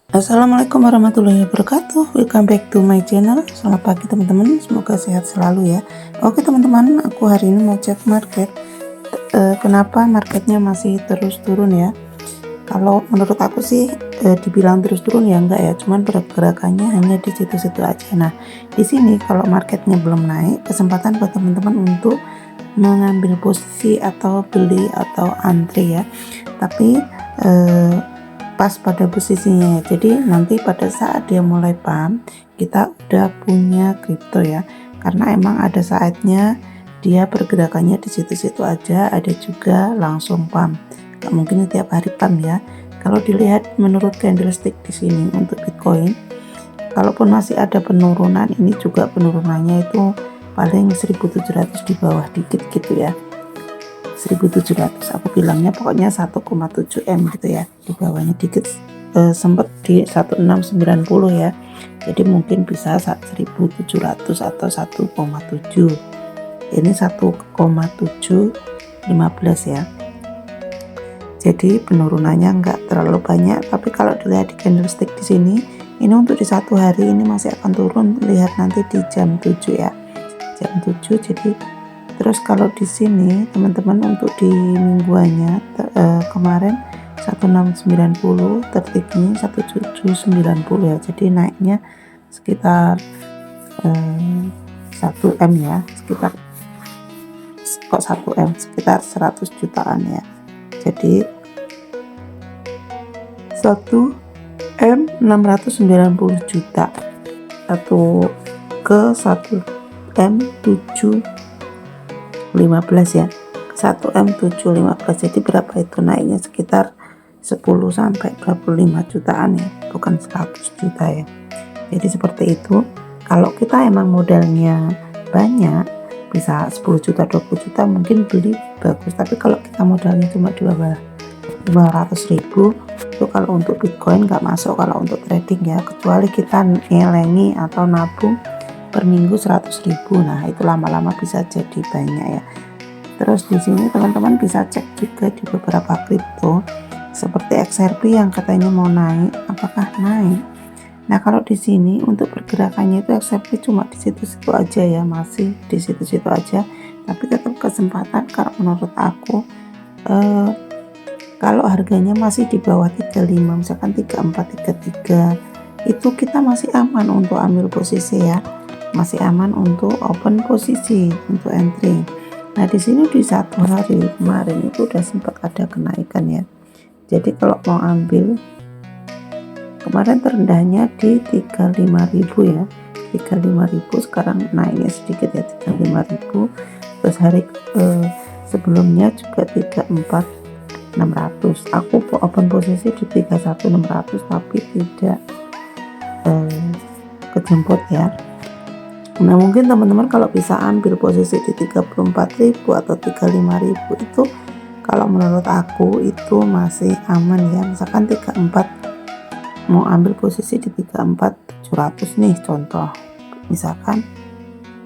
Assalamualaikum warahmatullahi wabarakatuh. Welcome back to my channel. Selamat pagi teman-teman, semoga sehat selalu ya. Oke teman-teman, aku hari ini mau cek market. Kenapa marketnya masih terus turun ya? Kalau menurut aku sih dibilang terus turun ya enggak ya, cuman pergerakannya hanya di situ-situ aja. Nah di sini kalau marketnya belum naik, kesempatan buat teman-teman untuk mengambil posisi atau beli atau antri ya. Tapi pas pada posisinya ya. Jadi nanti pada saat dia mulai pump, kita udah punya kripto ya. Karena emang ada saatnya dia pergerakannya di situ-situ aja, ada juga langsung pump. Gak mungkin tiap hari pump ya. Kalau dilihat menurut candlestick di sini untuk Bitcoin, kalaupun masih ada penurunan, ini juga penurunannya itu paling 1700 di bawah dikit gitu ya. 1700 aku bilangnya pokoknya 1,7 M gitu ya, di bawahnya dikit sempet di 1690 ya, jadi mungkin bisa 1700 atau 1,7, ini 1,715 ya, jadi penurunannya enggak terlalu banyak. Tapi kalau dilihat di candlestick di sini, ini untuk di satu hari ini masih akan turun, lihat nanti di jam 7 ya, jam 7. Jadi terus kalau di sini teman-teman untuk di mingguannya kemarin 1690, tertiknya 1790 ya, jadi naiknya sekitar 1 M ya, sekitar kok 1 M, sekitar 100 jutaan ya. Jadi 1 M 690 juta atau ke 1 M 715 ya, 1 M 715. Jadi berapa itu naiknya? Sekitar 10 sampai 25 jutaan ya, bukan 100 juta ya. Jadi seperti itu. Kalau kita emang modalnya banyak, bisa 10 juta 20 juta mungkin beli bagus. Tapi kalau kita modalnya cuma di bawah 500.000, itu kalau untuk Bitcoin nggak masuk kalau untuk trading ya, kecuali kita ngelengi atau nabung per minggu 100.000. Nah itu lama-lama bisa jadi banyak ya. Terus di sini teman-teman bisa cek juga di beberapa kripto seperti XRP yang katanya mau naik, apakah naik? Nah kalau di sini untuk pergerakannya itu XRP cuma di situ-situ aja ya, masih di situ-situ aja. Tapi tetap kesempatan kalau menurut aku kalau harganya masih di bawah 35, misalkan 34, 33, itu kita masih aman untuk ambil posisi ya, masih aman untuk open posisi untuk entry. Nah di sini di satu hari kemarin itu udah sempat ada kenaikan ya. Jadi kalau mau ambil, kemarin terendahnya di 35.000 ya, 35.000, sekarang naiknya sedikit ya, 35.000. Terus hari sebelumnya juga 34.600. Aku open posisi di 31.600 tapi tidak kejemput ya. Nah mungkin teman-teman kalau bisa ambil posisi di 34.000 atau 35.000 itu kalau menurut aku itu masih aman ya. Misalkan 34 mau ambil posisi di 34.700 nih contoh, misalkan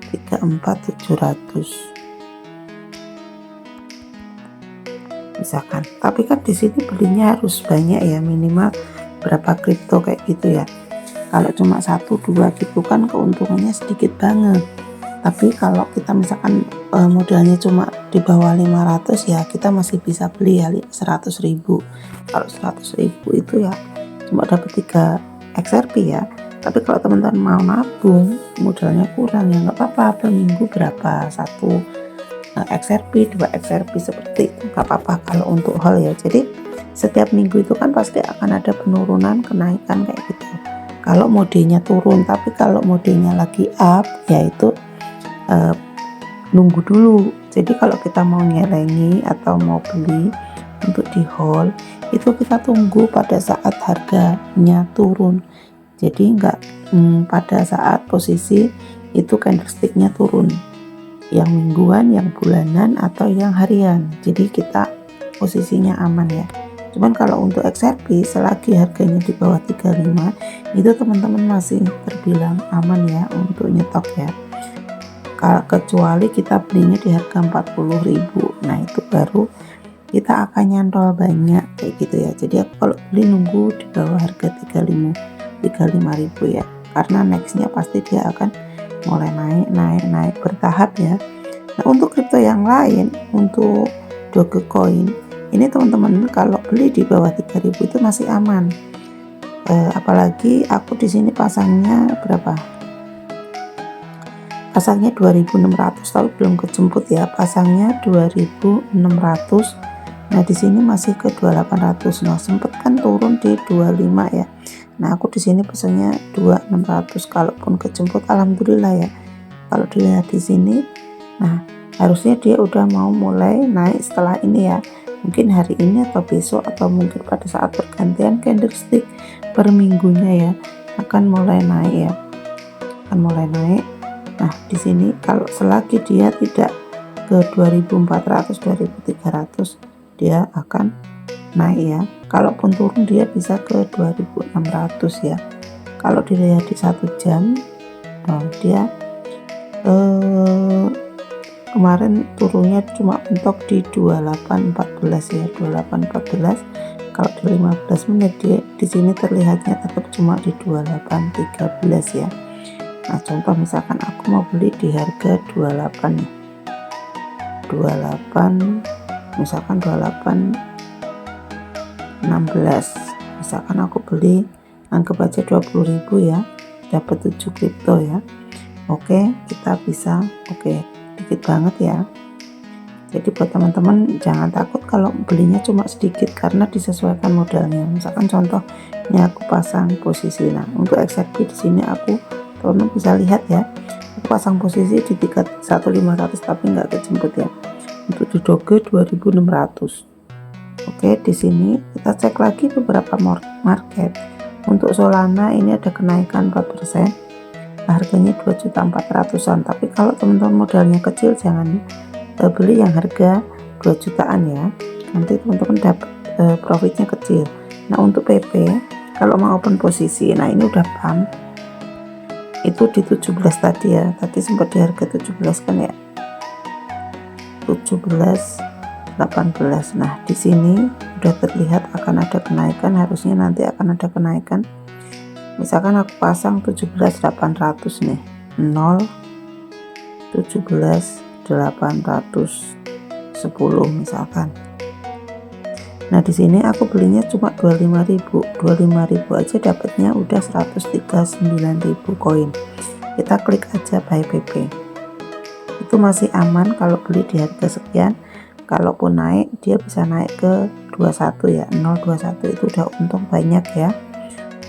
34.700 misalkan. Tapi kan di sini belinya harus banyak ya, minimal berapa kripto kayak gitu ya. Kalau cuma 1-2 gitu kan keuntungannya sedikit banget. Tapi kalau kita misalkan modalnya cuma di bawah 500 ya, kita masih bisa beli ya 100.000. Kalau 100.000 itu ya cuma dapat 3 XRP ya. Tapi kalau teman-teman mau nabung modalnya kurang ya nggak apa-apa, per minggu berapa, 1 XRP 2 XRP seperti itu nggak apa-apa kalau untuk hal ya. Jadi setiap minggu itu kan pasti akan ada penurunan kenaikan kayak gitu kalau modenya turun. Tapi kalau modenya lagi up yaitu nunggu dulu. Jadi kalau kita mau nyelengi atau mau beli untuk di hold, itu kita tunggu pada saat harganya turun. Jadi enggak pada saat posisi itu candlesticknya turun, yang mingguan, yang bulanan, atau yang harian. Jadi kita posisinya aman ya. Cuman kalau untuk XRP selagi harganya di bawah 35 itu teman-teman masih terbilang aman ya untuk nyetok ya. Kecuali kita belinya di harga 40.000. Nah itu baru kita akan nyantol banyak kayak gitu ya. Jadi aku kalau beli nunggu di bawah harga 35.000 ya, karena nextnya pasti dia akan mulai naik bertahap ya. Nah untuk kripto yang lain, untuk Dogecoin ini teman-teman kalau beli di bawah 3.000 itu masih aman. Apalagi aku di sini pasangnya berapa? Pasangnya 2.600, tapi belum kejemput ya. Pasangnya 2.600. Nah di sini masih ke 2.800. Nah sempet kan turun di 25 ya. Nah aku di sini pesannya 2.600. Kalaupun kejemput alhamdulillah ya. Kalau dilihat di sini, nah harusnya dia udah mau mulai naik setelah ini ya. Mungkin hari ini atau besok atau mungkin pada saat pergantian candlestick per minggunya ya akan mulai naik ya. Akan mulai naik. Nah, di sini kalau selagi dia tidak ke 2.400, 2.300 dia akan naik ya. Kalaupun turun dia bisa ke 2.600 ya. Kalau dilihat di 1 jam, dia kemarin turunnya cuma mentok di 28.14 ya, 28.14. Kalau di 15 menit dia di sini terlihatnya tetap cuma di 28.13 ya. Nah contoh misalkan aku mau beli di harga 28 nih, 28 misalkan 28.16, misalkan aku beli anggap aja 20.000 ya, dapat 7 kripto ya. Oke, kita bisa dikit banget ya. Jadi buat teman-teman jangan takut kalau belinya cuma sedikit karena disesuaikan modalnya. Misalkan contoh ini aku pasang posisi. Nah untuk XRP di sini aku teman-teman bisa lihat ya, aku pasang posisi di 31.500 tapi nggak kejemput ya. Untuk di Doge 2.600. Oke, di sini kita cek lagi beberapa market. Untuk Solana ini ada kenaikan 4%. Harganya 2.400.000-an. Tapi kalau teman-teman modalnya kecil jangan beli yang harga 2 jutaan ya. Nanti teman-teman dapat profitnya kecil. Nah, untuk PP kalau mau open posisi, nah ini udah pump. Itu di 17 tadi ya. Tadi sempat di harga 17 kan ya. 17.18. Nah, di sini udah terlihat akan ada kenaikan, harusnya nanti akan ada kenaikan. Misalkan aku pasang 17.800 nih, 17.810 misalkan. Nah di sini aku belinya cuma 25.000 aja dapatnya udah 139.000 koin. Kita klik aja buy PP. Itu masih aman kalau beli di harga sekian. Kalaupun naik dia bisa naik ke 21 ya, 021 itu udah untung banyak ya.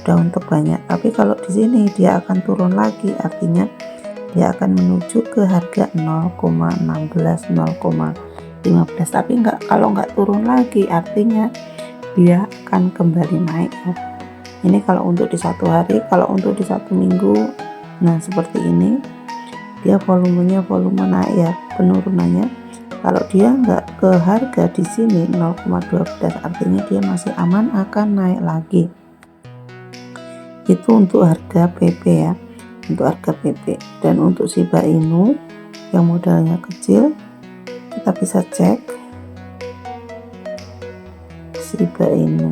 Udah untuk banyak, tapi kalau di sini dia akan turun lagi, artinya dia akan menuju ke harga 0,16 0,15, tapi kalau nggak turun lagi artinya dia akan kembali naik ya. Ini kalau untuk di 1 hari. Kalau untuk di 1 minggu, nah seperti ini dia volume naik ya, penurunannya. Kalau dia nggak ke harga di sini 0,12 artinya dia masih aman akan naik lagi. Itu untuk harga PP ya, untuk harga PP. Dan untuk Shiba Inu yang modalnya kecil, kita bisa cek Shiba Inu.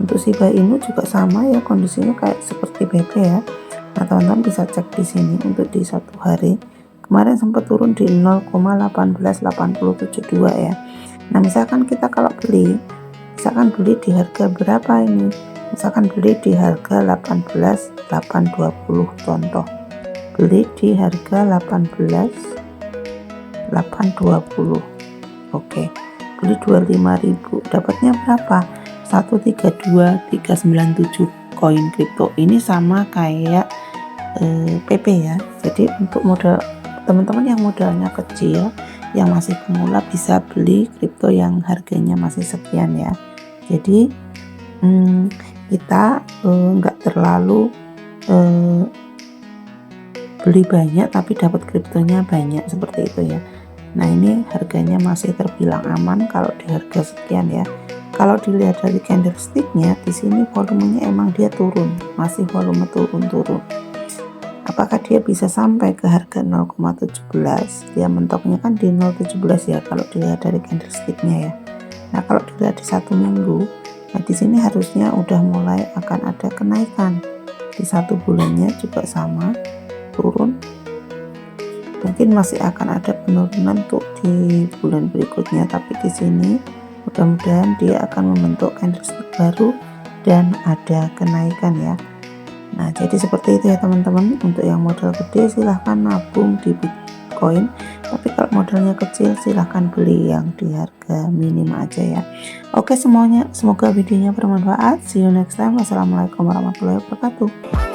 Untuk Shiba Inu juga sama ya, kondisinya kayak seperti PP ya. Nah teman-teman bisa cek di sini untuk di 1 hari. Kemarin sempat turun di 0,188072 ya. Nah misalkan kita kalau beli, misalkan beli di harga berapa ini, misalkan beli di harga 18.820 contoh, beli di harga 18.820. oke, beli 25.000 dapatnya berapa? 132.397 koin kripto. Ini sama kayak PP ya. Jadi untuk modal teman-teman yang modalnya kecil, yang masih pemula bisa beli kripto yang harganya masih sekian ya. Jadi kita nggak terlalu beli banyak tapi dapat kriptonya banyak seperti itu ya. Nah ini harganya masih terbilang aman kalau di harga sekian ya. Kalau dilihat dari candlesticknya di sini volumenya emang dia turun, masih volume turun. apakah dia bisa sampai ke harga 0,17. Dia mentoknya kan di 0,17 ya kalau dilihat dari candlesticknya ya. Nah kalau dilihat di 1 minggu, nah di sini harusnya udah mulai akan ada kenaikan. Di 1 bulannya juga sama, turun, mungkin masih akan ada penurunan untuk di bulan berikutnya, tapi di sini mudah-mudahan dia akan membentuk candlestick baru dan ada kenaikan ya. Nah jadi seperti itu ya teman-teman. Untuk yang modal gede silahkan nabung di Bitcoin, tapi kalau modalnya kecil silahkan beli yang di harga minim aja ya. Oke semuanya, semoga videonya bermanfaat. See you next time. Wassalamualaikum warahmatullahi wabarakatuh.